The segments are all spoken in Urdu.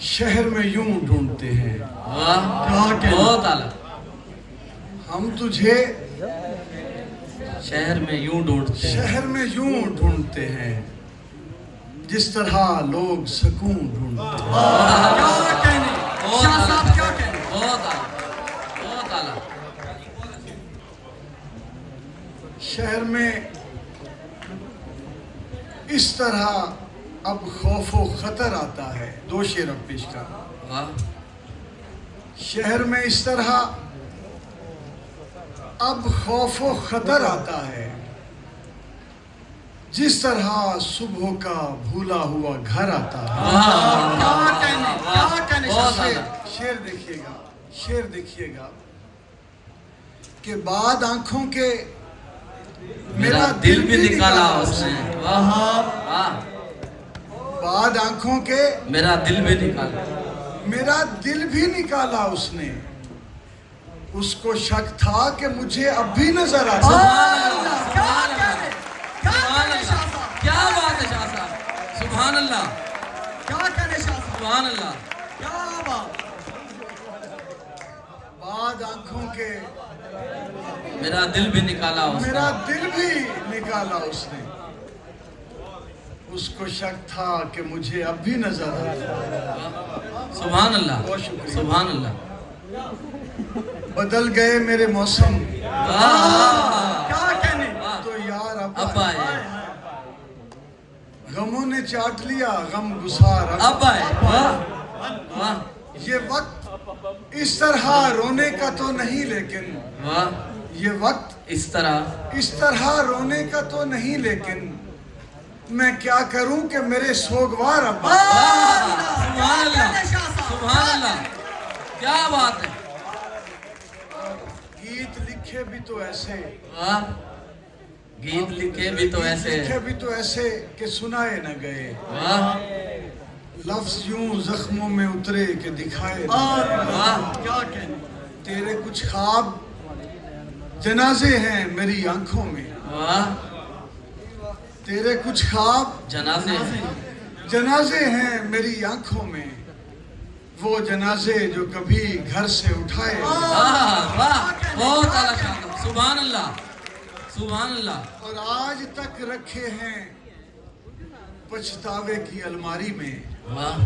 شہر میں یوں ڈھونڈتے ہیں بہت اعلیٰ. ہم تجھے شہر میں یوں ڈھونڈتے ہیں. شہر میں یوں ڈھونڈتے ہیں جس طرح لوگ سکون ڈھونڈتے ہیں. کیا کہنے شاہ صاحب کیا کہنے. بہت اعلیٰ بہت اعلیٰ. شہر میں اس طرح اب خوف و خطر آتا ہے. دو شعر اب پیش کر. واہ. شہر میں اس طرح اب خوف و خطر آتا ہے جس طرح صبح کا بھولا ہوا گھر آتا ہے. کیا کہنے شاہ صاحب. شعر دیکھیے گا شعر دیکھیے گا کہ بعد آنکھوں کے میرا دل بھی نکالا اس نے. واہ. بعد آنکھوں کے میرا دل بھی نکالا. میرا دل بھی نکالا اس نے. اس کو شک تھا کہ مجھے اب بھی نظر آتا. سبحان اللہ. کیا بات ہے شاہ صاحب. سبحان اللہ. کیا کہنے شاہ صاحب. سبحان اللہ. کیا بات. بعد آنکھوں کے میرا دل بھی نکالا اس نے. میرا دل بھی نکالا اس نے. اس کو شک تھا کہ مجھے اب بھی نظر آتا. سبحان اللہ. بہت شکریہ. سبحان اللہ. بدل گئے میرے موسم کیا کہنے. تو یار اب آئے. غموں نے چاٹ لیا غم گسار اب آئے. واہ. یہ وقت اس طرح رونے کا تو نہیں لیکن واہ. یہ وقت اس طرح رونے کا تو نہیں لیکن میں کیا کروں کہ میرے سوگوار ابا. سبحان اللہ. سبحان اللہ. کیا بات ہے. گیت لکھے بھی تو ایسے واہ. گیت لکھے بھی تو ایسے. لکھے بھی تو ایسے کہ سنائے نہ گئے. واہ. لفظ یوں زخموں میں اترے کہ دکھائے نہ گئے. واہ. کیا کہنے. تیرے کچھ خواب جنازے ہیں میری آنکھوں میں. واہ. تیرے کچھ خواب جنازے ہیں میری آنکھوں میں. وہ جنازے جو کبھی گھر سے اٹھائے واہ. واہ. بہت اعلیٰ شاہ صاحب. سبحان اللہ. سبحان اللہ. اور آج تک رکھے ہیں پچھتاوے کی الماری میں. واہ.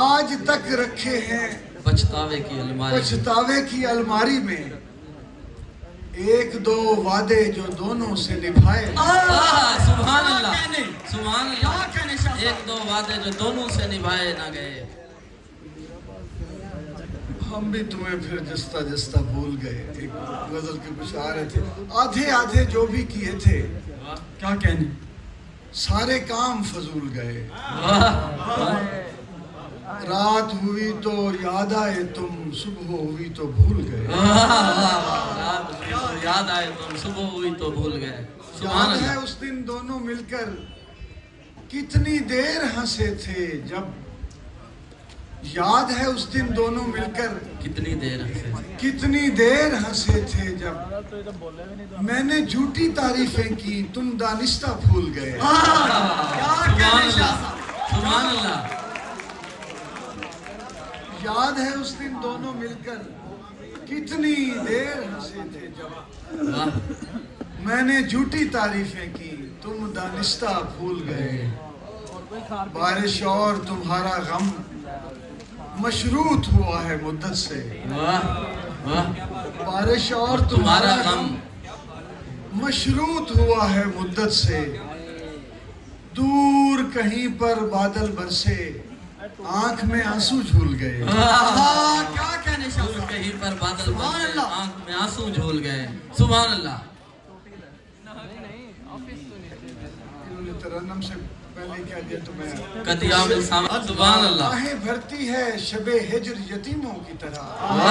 آج تک رکھے ہیں پچھتاوے کی الماری. پچھتاوے کی الماری میں. ایک دو وعدے جو دونوں سے نبھائے. سبحان اللہ. سبحان کیا اللہ. کہنے شاہ صاحب. ایک دو وعدے جو دونوں سے نبھائے نہ گئے. ہم بھی تمہیں پھر جستا جستا بھول گئے. ایک غزل کے کچھ آ رہے تھے. آدھے آدھے جو بھی کیے تھے کیا کہنے. سارے کام فضول گئے. واہ. رات ہوئی تو یاد آئے تم صبح ہوئی تو بھول گئے. یاد آئے تم صبح ہوئی تو بھول گئے. سبحان یاد ہے اللہ. اس دن دونوں مل کر کتنی دیر ہنسے تھے جب. یاد ہے اس دن دونوں مل کر کتنی دیر ہنسے. کتنی دیر ہنسے تھے جب میں نے جھوٹی تعریفیں کی تم دانستہ بھول گئے. کیا سبحان کہنے شاہ اللہ. صاحب. سبحان اللہ. یاد ہے اس دن دونوں مل کر کتنی دیر ہنسے تھے جب واہ. میں نے جھوٹی تعریفیں کی تم دانستہ بھول گئے. بارش اور تمہارا غم مشروط ہوا ہے مدت سے. واہ. واہ. بارش اور تمہارا غم مشروط ہوا ہے مدت سے. دور کہیں پر بادل برسے آنکھ میں آنسو جھول گئے. کیا کہنے شاہ دور صاحب. کہیں پر بادل سبحان برسے اللہ. آنکھ میں آنسو جھول گئے. سبحان اللہ. انہوں نے ترنم سے پہلے کیا دیا تو میں قطیام السلام. سبحان اللہ. آہیں بھرتی ہے شب ہجر یتیموں کی طرح. واہ.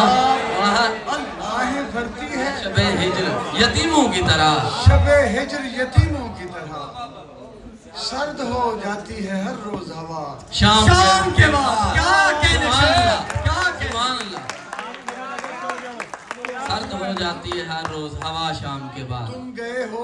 آہیں بھرتی ہے شب ہجر یتیموں کی طرح. شب ہجر یتیموں کی طرح. سرد ہو جاتی ہے ہر روز ہوا شام کے بعد. کیا کہنے شاہ صاحب. کیا کہنے. سبحان اللہ. سرد ہو جاتی ہے ہر روز ہوا شام کے بعد. تم گئے ہو